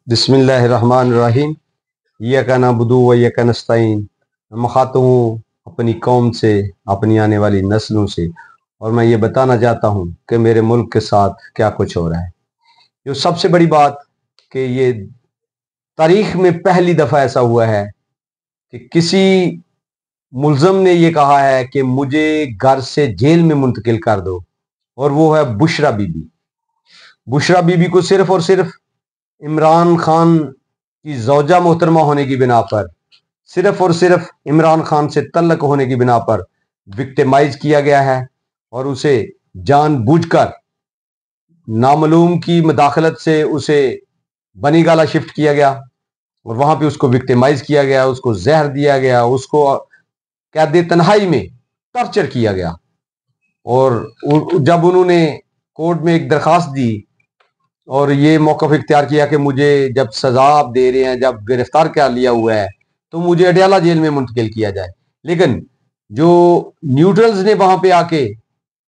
बिस्मिल्लाहिर्रहमानिर्रहीम। इय्याका नअबुदु व इय्याका नस्तईन। मैं मुखातिब हूँ अपनी कौम से, अपनी आने वाली नस्लों से, और मैं ये बताना चाहता हूँ कि मेरे मुल्क के साथ क्या कुछ हो रहा है। जो सबसे बड़ी बात कि ये तारीख में पहली दफ़ा ऐसा हुआ है कि किसी मुल्ज़म ने ये कहा है कि मुझे घर से जेल में मुंतकिल कर दो, और वो है बुशरा बीबी। बुशरा बीबी को सिर्फ और सिर्फ इमरान खान की ज़ौजा मोहतरमा होने की बिना पर, सिर्फ और सिर्फ इमरान खान से तल्लक होने की बिना पर विक्टिमाइज किया गया है, और उसे जानबूझकर नामालूम की मदाखलत से उसे बनी गाला शिफ्ट किया गया, और वहां पे उसको विक्टिमाइज किया गया, उसको जहर दिया गया, उसको कैद तन्हाई में टॉर्चर किया गया। और जब उन्होंने कोर्ट में एक दरखास्त दी और ये मौक़िफ़ इख्तियार किया कि मुझे जब सजा आप दे रहे हैं, जब गिरफ्तार कर लिया हुआ है, तो मुझे अडयाला जेल में मुंतकिल किया जाए। लेकिन जो न्यूट्रल्स ने वहां पे आके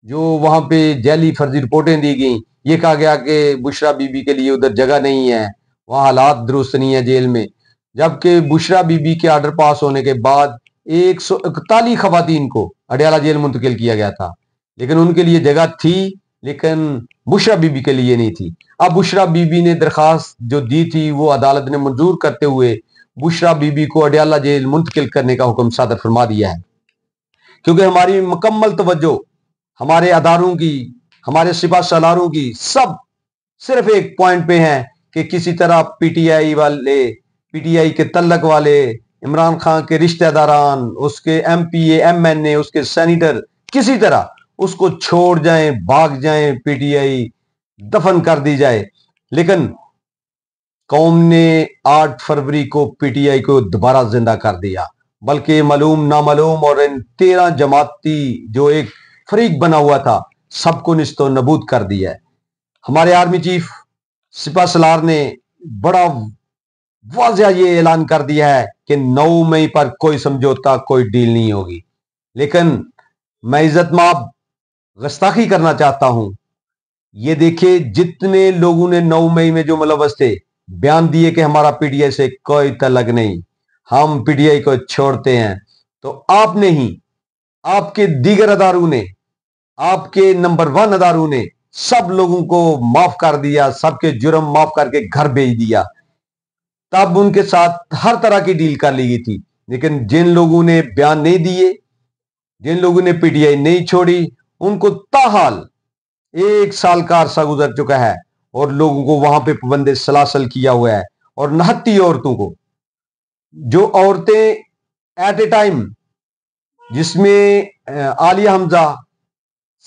जो वहां पे जैली फर्जी रिपोर्टें दी गई, ये कहा गया कि बुशरा बीबी के लिए उधर जगह नहीं है, वहां हालात दुरुस्त नहीं है जेल में। जबकि बुशरा बीबी के आर्डर पास होने के बाद 141 खवातीन को अडयाला जेल मुंतकिल किया गया था, लेकिन उनके लिए जगह थी, लेकिन बुशरा बीबी के लिए नहीं थी। अब बुशरा बीबी ने दरखास्त जो दी थी वो अदालत ने मंजूर करते हुए बुशरा बीबी को अडयाला जेल मुंतकिल करने का हुक्म सादर फरमा दिया है, क्योंकि हमारी मुकम्मल तवज्जो हमारे अदारों की, हमारे सिपा सलारों की सब सिर्फ एक पॉइंट पे है कि किसी तरह पीटीआई वाले, पीटीआई के तल्लक वाले, इमरान खान के रिश्तेदारान, उसके एमपीए, एमएनए, उसके सेनेटर किसी तरह उसको छोड़ जाएं, भाग जाएं, पीटीआई दफन कर दी जाए। लेकिन कौम ने 8 फरवरी को पीटीआई को दोबारा जिंदा कर दिया, बल्कि मालूम नामालूम और इन 13 जमाती जो एक फरीक बना हुआ था, सबको निस्तो नबूद कर दिया है। हमारे आर्मी चीफ सिपा सलार ने बड़ा वाज़ेह ये ऐलान कर दिया है कि 9 मई पर कोई समझौता, कोई डील नहीं होगी। लेकिन मैं इज्जत माब गुस्ताखी करना चाहता हूं। ये देखिए, जितने लोगों ने 9 मई में जो मुलव्वस थे, बयान दिए कि हमारा पीटीआई से कोई तल्लक नहीं, हम पीटीआई को छोड़ते हैं, तो आपने ही, आपके दीगर अदारों ने, आपके नंबर 1 अदारों ने सब लोगों को माफ कर दिया, सबके जुर्म माफ करके घर भेज दिया। तब उनके साथ हर तरह की डील कर ली गई थी। लेकिन जिन लोगों ने बयान नहीं दिए, जिन लोगों ने पीटीआई नहीं छोड़ी, उनको ताहाल 1 साल का अरसा गुजर चुका है, और लोगों को वहां पे पाबंदे सलासल किया हुआ है। और 29 औरतों को, जो औरतें एट ए टाइम, जिसमें आलिया हमजा,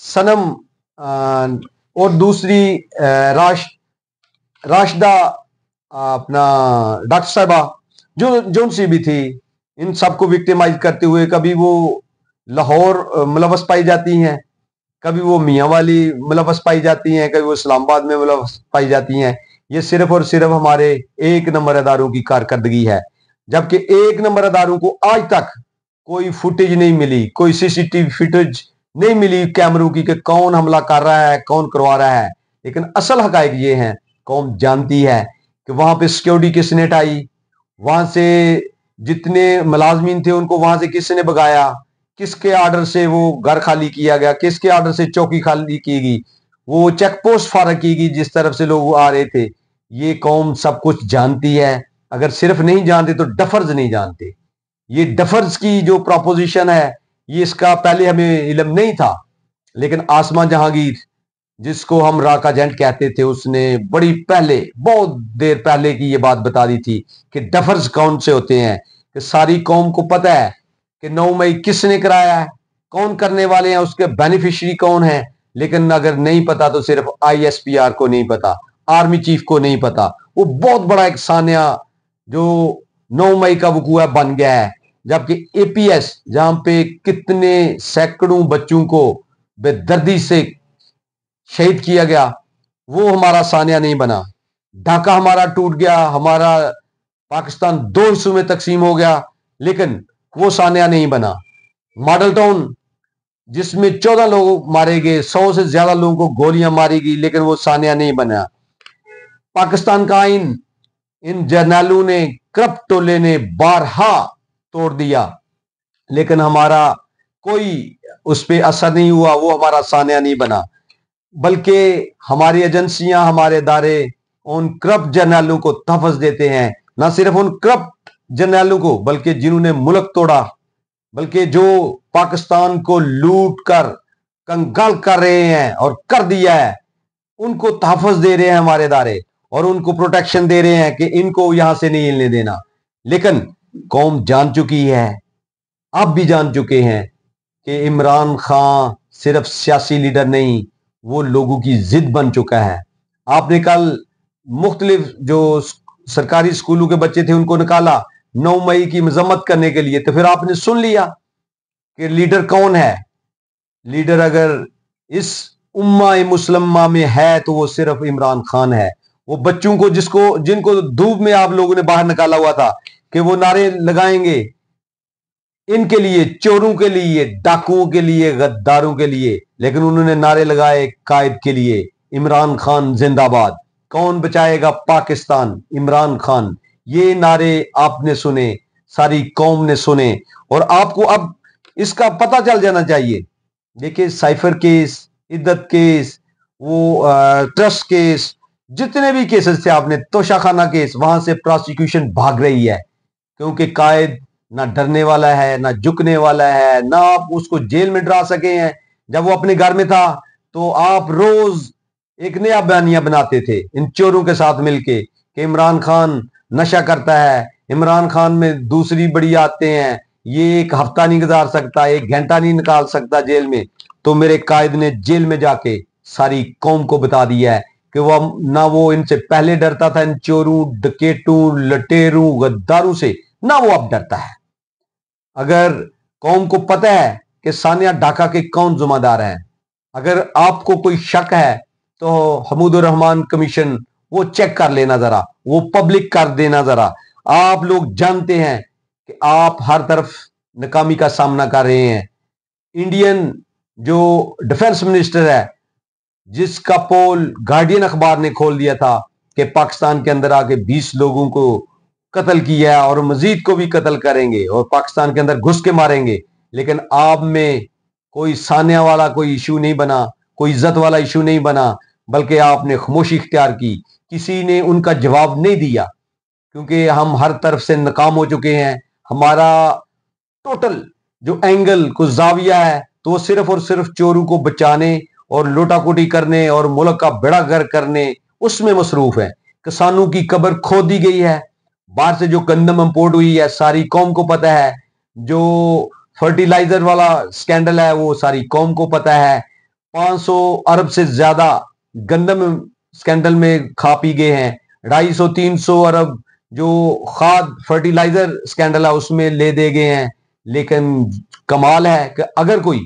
सनम, और दूसरी राशिदा, अपना डॉक्टर साहबा, जो जोन सी भी थी, इन सबको विक्टिमाइज करते हुए कभी वो लाहौर मुलव्वस पाई जाती हैं, कभी वो मियाँ वाली मुलव्वस पाई जाती हैं, कभी वो इस्लामाबाद में मुलव्वस पाई जाती हैं। ये सिर्फ और सिर्फ हमारे 1 नंबर अदारों की कारकर्दगी है। जबकि 1 नंबर अदारों को आज तक कोई फुटेज नहीं मिली, कोई सीसीटीवी फुटेज नहीं मिली कैमरों की कि कौन हमला कर रहा है, कौन करवा रहा है। लेकिन असल हकायक ये है, कौम जानती है कि वहां पे सिक्योरिटी किसने हटाई, वहां से जितने मुलाजमीन थे उनको वहां से किसने भगाया, किसके आर्डर से वो घर खाली किया गया, किसके आर्डर से चौकी खाली की गई, वो चेक पोस्ट फारग की गई जिस तरफ से लोग आ रहे थे। ये कौम सब कुछ जानती है। अगर सिर्फ नहीं जानते तो डफर्स नहीं जानते। ये डफर्स की जो प्रोपोजिशन है, ये इसका पहले हमें इल्म नहीं था। लेकिन आसमा जहांगीर, जिसको हम राका जेंट कहते थे, उसने बड़ी पहले, बहुत देर पहले की ये बात बता दी थी कि डफर्स कौन से होते हैं, कि सारी कौम को पता है कि 9 मई किसने कराया है, कौन करने वाले हैं, उसके बेनिफिशियरी कौन है। लेकिन अगर नहीं पता तो सिर्फ आईएसपीआर को नहीं पता, आर्मी चीफ को नहीं पता। वो बहुत बड़ा एक सान्या जो 9 मई का वकूआ बन गया है। जबकि एपीएस, जहां पे कितने सैकड़ों बच्चों को बेदर्दी से शहीद किया गया, वो हमारा सानिया नहीं बना। ढाका हमारा टूट गया, हमारा पाकिस्तान 2 हिस्सों में तकसीम हो गया, लेकिन वो सानिया नहीं बना। मॉडल टाउन, जिसमें 14 लोग मारे गए, 100 से ज्यादा लोगों को गोलियां मारी गई, लेकिन वो सानिया नहीं बना। पाकिस्तान का आइन, इन जर्नैलों ने, करप्ट टोले ने बारहा तोड़ दिया, लेकिन हमारा कोई उस पर असर नहीं हुआ, वो हमारा सानिया नहीं बना, बल्कि हमारी एजेंसियां, हमारे इदारे उन करप्ट जर्नैलों को तहफ़्फ़ुज़ देते हैं। ना सिर्फ उन करप्ट जर्नैलों को, बल्कि जिन्होंने मुल्क तोड़ा, बल्कि जो पाकिस्तान को लूट कर कंगाल कर रहे हैं और कर दिया है, उनको तहफ़्फ़ुज़ दे रहे हैं हमारे इदारे, और उनको प्रोटेक्शन दे रहे हैं कि इनको यहां से नहीं हिलने देना। लेकिन कौम जान चुकी है, आप भी जान चुके हैं कि इमरान खान सिर्फ सियासी लीडर नहीं, वो लोगों की जिद बन चुका है। आपने कल मुख्तलिफ जो सरकारी स्कूलों के बच्चे थे उनको निकाला 9 मई की मजम्मत करने के लिए, तो फिर आपने सुन लिया कि लीडर कौन है। लीडर अगर इस उम्मा मुसलमा में है तो वो सिर्फ इमरान खान है। वो बच्चों को जिनको धूप में आप लोगों ने बाहर निकाला हुआ था कि वो नारे लगाएंगे इनके लिए, चोरों के लिए, डाकुओं के लिए, गद्दारों के लिए, लेकिन उन्होंने नारे लगाए कायद के लिए, इमरान खान जिंदाबाद, कौन बचाएगा पाकिस्तान, इमरान खान। ये नारे आपने सुने, सारी कौम ने सुने, और आपको अब इसका पता चल जाना चाहिए। देखिए, साइफर केस, इद्दत केस, वो ट्रस्ट केस, जितने भी केसेस थे, आपने तोशाखाना केस, वहां से प्रोसिक्यूशन भाग रही है, क्योंकि कायद ना डरने वाला है, ना झुकने वाला है, ना आप उसको जेल में डरा सके हैं। जब वो अपने घर में था तो आप रोज एक नया बयानिया बनाते थे इन चोरों के साथ मिलके कि इमरान खान नशा करता है, इमरान खान में दूसरी बड़ी आते हैं, ये एक हफ्ता नहीं गुजार सकता, एक घंटा नहीं निकाल सकता जेल में। तो मेरे कायद ने जेल में जाके सारी कौम को बता दिया है कि वो इनसे पहले डरता था, इन चोरों, डकेटों, लटेरों, गद्दारों से, ना वो अब डरता है। अगर कौम को पता है कि सानिया ढाका के कौन जिम्मेदार हैं, अगर आपको कोई शक है तो हमीदुर रहमान कमीशन वो चेक कर लेना जरा, वो पब्लिक कर देना जरा। आप लोग जानते हैं कि आप हर तरफ नाकामी का सामना कर रहे हैं। इंडियन जो डिफेंस मिनिस्टर है, जिसका पोल गार्डियन अखबार ने खोल दिया था कि पाकिस्तान के अंदर आके 20 लोगों को कत्ल किया है और मजीद को भी कत्ल करेंगे और पाकिस्तान के अंदर घुस के मारेंगे, लेकिन आप में कोई सानिया वाला कोई इशू नहीं बना, कोई इज्जत वाला इशू नहीं बना, बल्कि आपने खामोशी इख्तियार की। किसी ने उनका जवाब नहीं दिया, क्योंकि हम हर तरफ से नाकाम हो चुके हैं। हमारा टोटल जो एंगल को जाविया है, तो वो सिर्फ और सिर्फ चोरों को बचाने और लोटाकोटी करने और मुल्क का बेड़ा गर्क करने, उसमें मसरूफ है। किसानों की कब्र खोद दी गई है। बाहर से जो गंदम इंपोर्ट हुई है, सारी कौम को पता है। जो फर्टिलाइजर वाला स्कैंडल है, वो सारी कौम को पता है। 500 अरब से ज्यादा गंदम स्कैंडल में खा पी गए हैं। 250-300 अरब जो खाद फर्टिलाइजर स्कैंडल है उसमें ले दे गए हैं। लेकिन कमाल है कि अगर कोई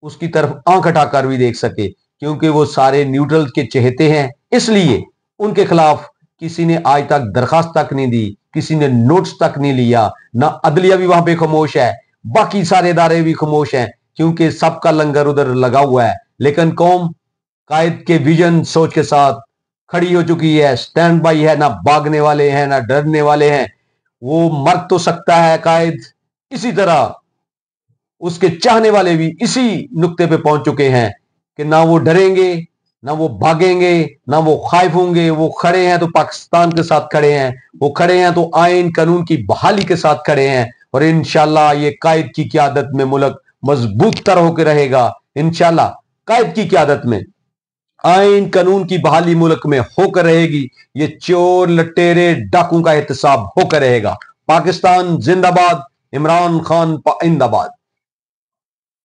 उसकी तरफ आंख हटाकर भी देख सके, क्योंकि वो सारे न्यूट्रल के चहेते हैं, इसलिए उनके खिलाफ किसी ने आज तक दरखास्त तक नहीं दी, किसी ने नोट्स तक नहीं लिया, ना अदलिया भी वहां पे खामोश है, बाकी सारे इदारे भी खामोश हैं, क्योंकि सबका लंगर उधर लगा हुआ है। लेकिन कौम कायद के विजन सोच के साथ खड़ी हो चुकी है, स्टैंड बाई है, ना भागने वाले हैं ना डरने वाले हैं। वो मर तो सकता है कायद, इसी तरह उसके चाहने वाले भी इसी नुक्ते पे पहुंच चुके हैं कि ना वो डरेंगे, ना वो भागेंगे, ना वो खाइफ होंगे। वो खड़े हैं तो पाकिस्तान के साथ खड़े हैं, वो खड़े हैं तो आइन कानून की बहाली के साथ खड़े हैं, और इंशाल्लाह ये कायद की क़यादत में मुल्क मजबूत तर होकर रहेगा। इंशाल्लाह कायद की क़यादत में आइन कानून की बहाली मुल्क में होकर रहेगी। ये चोर लटेरे डाकू का एहतसाब होकर रहेगा। पाकिस्तान जिंदाबाद, इमरान खान पाइंदाबाद।